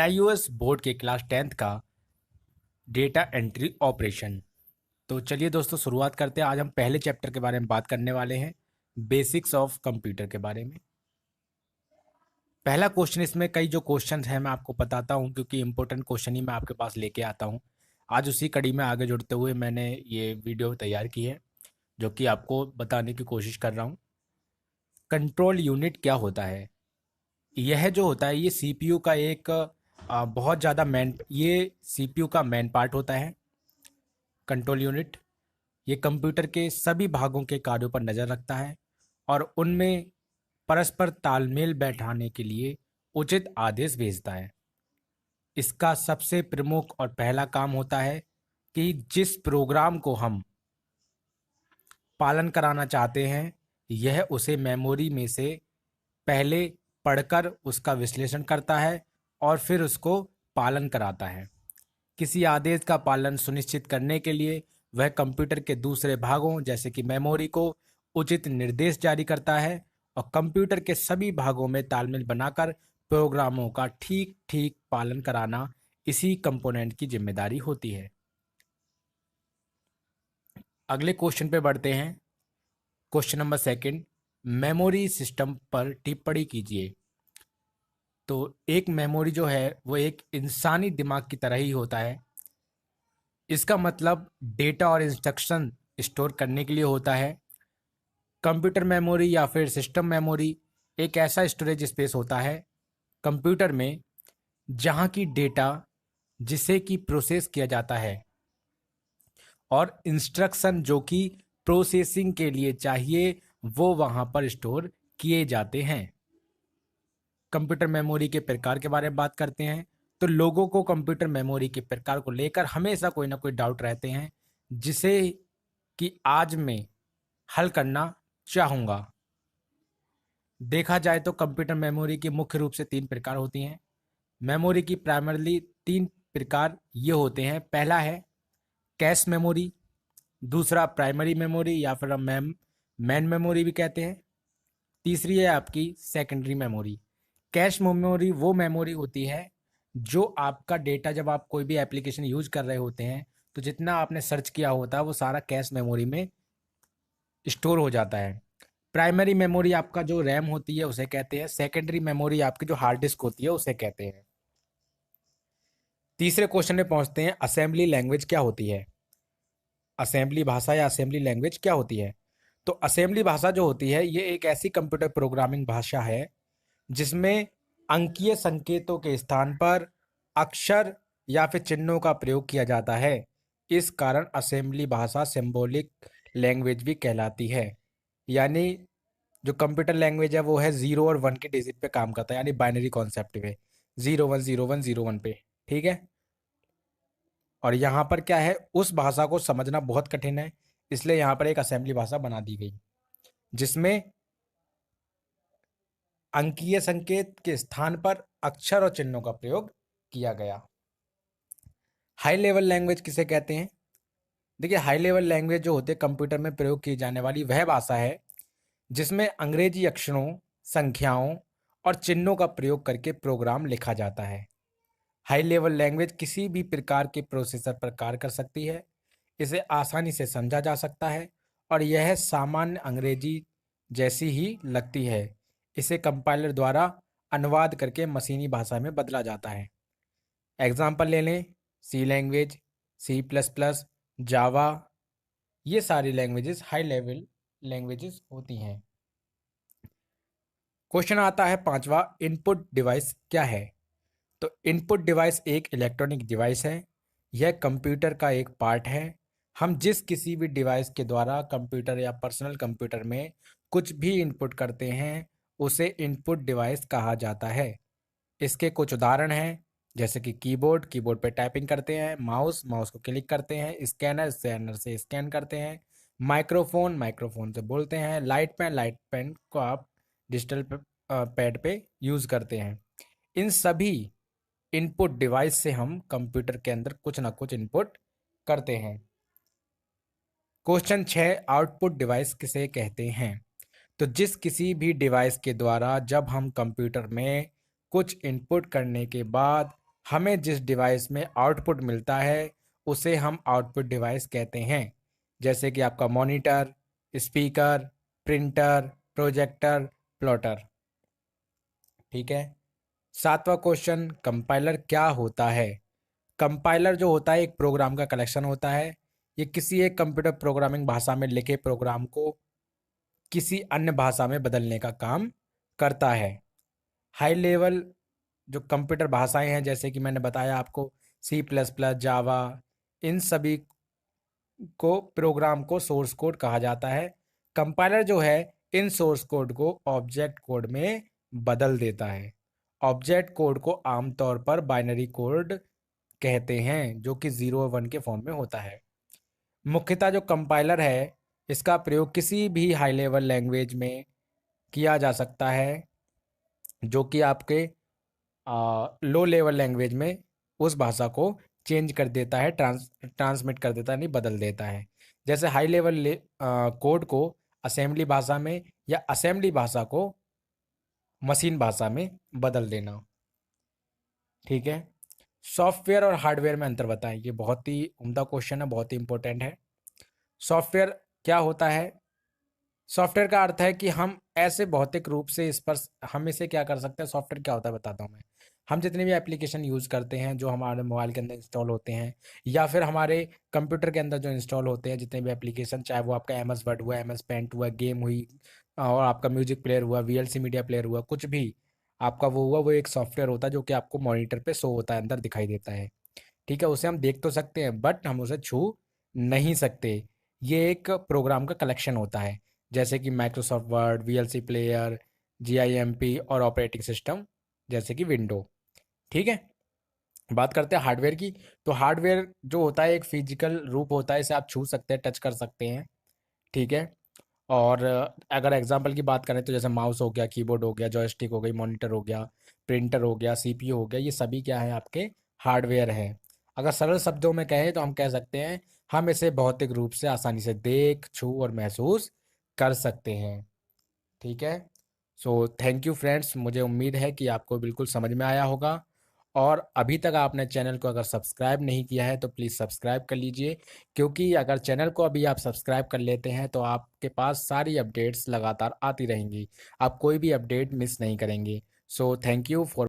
NIOS board के class 10th का data entry operation. तो चलिए दोस्तों शुरुआत करते हैं। आज हम पहले चैप्टर के बारे में बात करने वाले हैं, बेसिक्स ऑफ कंप्यूटर के बारे में। पहला क्वेश्चन, इसमें कई जो क्वेश्चन हैं मैं आपको बताता हूं क्योंकि इंपॉर्टेंट क्वेश्चन ही मैं आपके पास लेके आता हूं। आज उसी कड़ी में आगे जुड़ते हुए मैंने ये वीडियो तैयार की है जो कि आपको बताने की कोशिश कर रहा हूँ। कंट्रोल यूनिट क्या होता है? यह जो होता है ये सीपीयू का एक बहुत ज़्यादा ये सीपीयू का मेन पार्ट होता है। कंट्रोल यूनिट ये कंप्यूटर के सभी भागों के कार्यों पर नज़र रखता है और उनमें परस्पर तालमेल बैठाने के लिए उचित आदेश भेजता है। इसका सबसे प्रमुख और पहला काम होता है कि जिस प्रोग्राम को हम पालन कराना चाहते हैं यह उसे मेमोरी में से पहले पढ़कर उसका विश्लेषण करता है और फिर उसको पालन कराता है। किसी आदेश का पालन सुनिश्चित करने के लिए वह कंप्यूटर के दूसरे भागों जैसे कि मेमोरी को उचित निर्देश जारी करता है और कंप्यूटर के सभी भागों में तालमेल बनाकर प्रोग्रामों का ठीक ठीक पालन कराना इसी कंपोनेंट की जिम्मेदारी होती है। अगले क्वेश्चन पे बढ़ते हैं। Question number second, memory system पर टिप्पणी कीजिए। तो एक मेमोरी जो है वो एक इंसानी दिमाग की तरह ही होता है। इसका मतलब डेटा और इंस्ट्रक्शन स्टोर करने के लिए होता है। कंप्यूटर मेमोरी या फिर सिस्टम मेमोरी एक ऐसा स्टोरेज स्पेस होता है कंप्यूटर में जहां की डेटा जिसे कि प्रोसेस किया जाता है और इंस्ट्रक्शन जो कि प्रोसेसिंग के लिए चाहिए वो वहां पर स्टोर किए जाते हैं। कंप्यूटर मेमोरी के प्रकार के बारे में बात करते हैं तो लोगों को कंप्यूटर मेमोरी के प्रकार को लेकर हमेशा कोई ना कोई डाउट रहते हैं जिसे कि आज मैं हल करना चाहूँगा। देखा जाए तो कंप्यूटर मेमोरी की मुख्य रूप से 3 प्रकार होती हैं। मेमोरी की प्राइमरली 3 प्रकार ये होते हैं। पहला है कैश मेमोरी, दूसरा प्राइमरी मेमोरी या फिर हम मेन मेमोरी भी कहते हैं, तीसरी है आपकी सेकेंडरी मेमोरी। कैश मेमोरी वो मेमोरी होती है जो आपका डेटा जब आप कोई भी एप्लीकेशन यूज कर रहे होते हैं तो जितना आपने सर्च किया होता है वो सारा कैश मेमोरी में स्टोर हो जाता है। प्राइमरी मेमोरी आपका जो रैम होती है उसे कहते हैं। सेकेंडरी मेमोरी आपकी जो हार्ड डिस्क होती है उसे कहते हैं। तीसरे क्वेश्चन में पहुंचते हैं, असेंबली लैंग्वेज क्या होती है? असेंबली भाषा या असेंबली लैंग्वेज क्या होती है? तो असेंबली भाषा जो होती है ये एक ऐसी कंप्यूटर प्रोग्रामिंग भाषा है जिसमें अंकीय संकेतों के स्थान पर अक्षर या फिर चिन्हों का प्रयोग किया जाता है। इस कारण असेंबली भाषा सिंबॉलिक लैंग्वेज भी कहलाती है। यानी जो कंप्यूटर लैंग्वेज है वो है 0 और 1 के डिजिट पे काम करता है, यानी बाइनरी कॉन्सेप्ट पे 0 1 0 1 0 1 पे। ठीक है, और यहाँ पर क्या है, उस भाषा को समझना बहुत कठिन है इसलिए यहाँ पर एक असेंबली भाषा बना दी गई जिसमें अंकीय संकेत के स्थान पर अक्षर और चिन्हों का प्रयोग किया गया। हाई लेवल लैंग्वेज किसे कहते हैं? देखिए, हाई लेवल लैंग्वेज जो होते हैं कंप्यूटर में प्रयोग की जाने वाली वह भाषा है जिसमें अंग्रेजी अक्षरों, संख्याओं और चिन्हों का प्रयोग करके प्रोग्राम लिखा जाता है। हाई लेवल लैंग्वेज किसी भी प्रकार के प्रोसेसर पर कार्य कर सकती है, इसे आसानी से समझा जा सकता है और यह सामान्य अंग्रेजी जैसी ही लगती है। इसे कंपाइलर द्वारा अनुवाद करके मशीनी भाषा में बदला जाता है। एग्जाम्पल ले लें, सी लैंग्वेज, C++, जावा, ये सारी लैंग्वेजेस हाई लेवल लैंग्वेजेस होती हैं। क्वेश्चन आता है पांचवा, इनपुट डिवाइस क्या है? तो इनपुट डिवाइस एक इलेक्ट्रॉनिक डिवाइस है। यह कंप्यूटर का एक पार्ट है। हम जिस किसी भी डिवाइस के द्वारा कंप्यूटर या पर्सनल कंप्यूटर में कुछ भी इनपुट करते हैं उसे इनपुट डिवाइस कहा जाता है। इसके कुछ उदाहरण हैं जैसे कि कीबोर्ड, कीबोर्ड पे टाइपिंग करते हैं, माउस, माउस को क्लिक करते हैं, स्कैनर, स्कैनर से स्कैन करते हैं, माइक्रोफोन, माइक्रोफोन से बोलते हैं, लाइट पेन, लाइट पेन को आप डिजिटल पैड पे यूज़ करते हैं। इन सभी इनपुट डिवाइस से हम कंप्यूटर के अंदर कुछ ना कुछ इनपुट करते हैं। क्वेश्चन 6, आउटपुट डिवाइस किसे कहते हैं? तो जिस किसी भी डिवाइस के द्वारा जब हम कंप्यूटर में कुछ इनपुट करने के बाद हमें जिस डिवाइस में आउटपुट मिलता है उसे हम आउटपुट डिवाइस कहते हैं, जैसे कि आपका monitor, speaker, printer, projector, plotter. ठीक है। सातवां क्वेश्चन, कंपाइलर क्या होता है? कंपाइलर जो होता है एक प्रोग्राम का कलेक्शन होता है। ये किसी एक कंप्यूटर प्रोग्रामिंग भाषा में लिखे प्रोग्राम को किसी अन्य भाषा में बदलने का काम करता है। हाई लेवल जो कंप्यूटर भाषाएं हैं, जैसे कि मैंने बताया आपको, सी प्लस प्लस, जावा, इन सभी को प्रोग्राम को सोर्स कोड कहा जाता है। कंपाइलर जो है इन सोर्स कोड को ऑब्जेक्ट कोड में बदल देता है। ऑब्जेक्ट कोड को आमतौर पर बाइनरी कोड कहते हैं, जो कि 0 और 1 के फॉर्म में होता है। मुख्यतः जो कंपाइलर है इसका प्रयोग किसी भी हाई लेवल लैंग्वेज में किया जा सकता है, जो कि आपके लो लेवल लैंग्वेज में उस भाषा को चेंज कर देता है, ट्रांसमिट कर देता है, नहीं बदल देता है। जैसे हाई लेवल कोड को असेंबली भाषा में या असेंबली भाषा को मशीन भाषा में बदल देना। ठीक है। सॉफ्टवेयर और हार्डवेयर में अंतर बताएं। ये बहुत ही उम्दा क्वेश्चन है, बहुत ही इंपॉर्टेंट है। सॉफ्टवेयर क्या होता है? सॉफ्टवेयर का अर्थ है कि हम ऐसे भौतिक रूप से इस पर हम इसे क्या कर सकते हैं। सॉफ्टवेयर क्या होता है बताता हूँ मैं। हम जितने भी एप्लीकेशन यूज़ करते हैं जो हमारे मोबाइल के अंदर इंस्टॉल होते हैं या फिर हमारे कंप्यूटर के अंदर जो इंस्टॉल होते हैं, जितने भी एप्लीकेशन, चाहे वो आपका एम एस वर्ड हुआ, एम एस पेंट हुआ, गेम हुई, और आपका म्यूजिक प्लेयर हुआ, वीएलसी मीडिया प्लेयर हुआ, कुछ भी आपका वो हुआ, वो एक सॉफ्टवेयर होता है जो कि आपको मॉनिटर पे शो होता है, अंदर दिखाई देता है। ठीक है। उसे हम देख तो सकते हैं बट हम उसे छू नहीं सकते। ये एक प्रोग्राम का कलेक्शन होता है, जैसे कि माइक्रोसॉफ्ट वर्ड, वीएलसी प्लेयर, जीआईएमपी और ऑपरेटिंग सिस्टम जैसे कि विंडो। ठीक है। बात करते हैं हार्डवेयर की। तो हार्डवेयर जो होता है एक फिजिकल रूप होता है, इसे आप छू सकते हैं, टच कर सकते हैं। ठीक है। और अगर एग्जांपल की बात करें तो जैसे माउस हो गया, कीबोर्ड हो गया, जॉयस्टिक हो गई, मॉनिटर हो गया, प्रिंटर हो गया, सीपीयू हो गया, ये सभी क्या है आपके हार्डवेयर हैं। अगर सरल शब्दों में कहें तो हम कह सकते हैं हम इसे भौतिक रूप से आसानी से देख, छू और महसूस कर सकते हैं। ठीक है। सो थैंक यू फ्रेंड्स, मुझे उम्मीद है कि आपको बिल्कुल समझ में आया होगा। और अभी तक आपने चैनल को अगर सब्सक्राइब नहीं किया है तो प्लीज़ सब्सक्राइब कर लीजिए, क्योंकि अगर चैनल को अभी आप सब्सक्राइब कर लेते हैं तो आपके पास सारी अपडेट्स लगातार आती रहेंगी, आप कोई भी अपडेट मिस नहीं करेंगे। So thank you for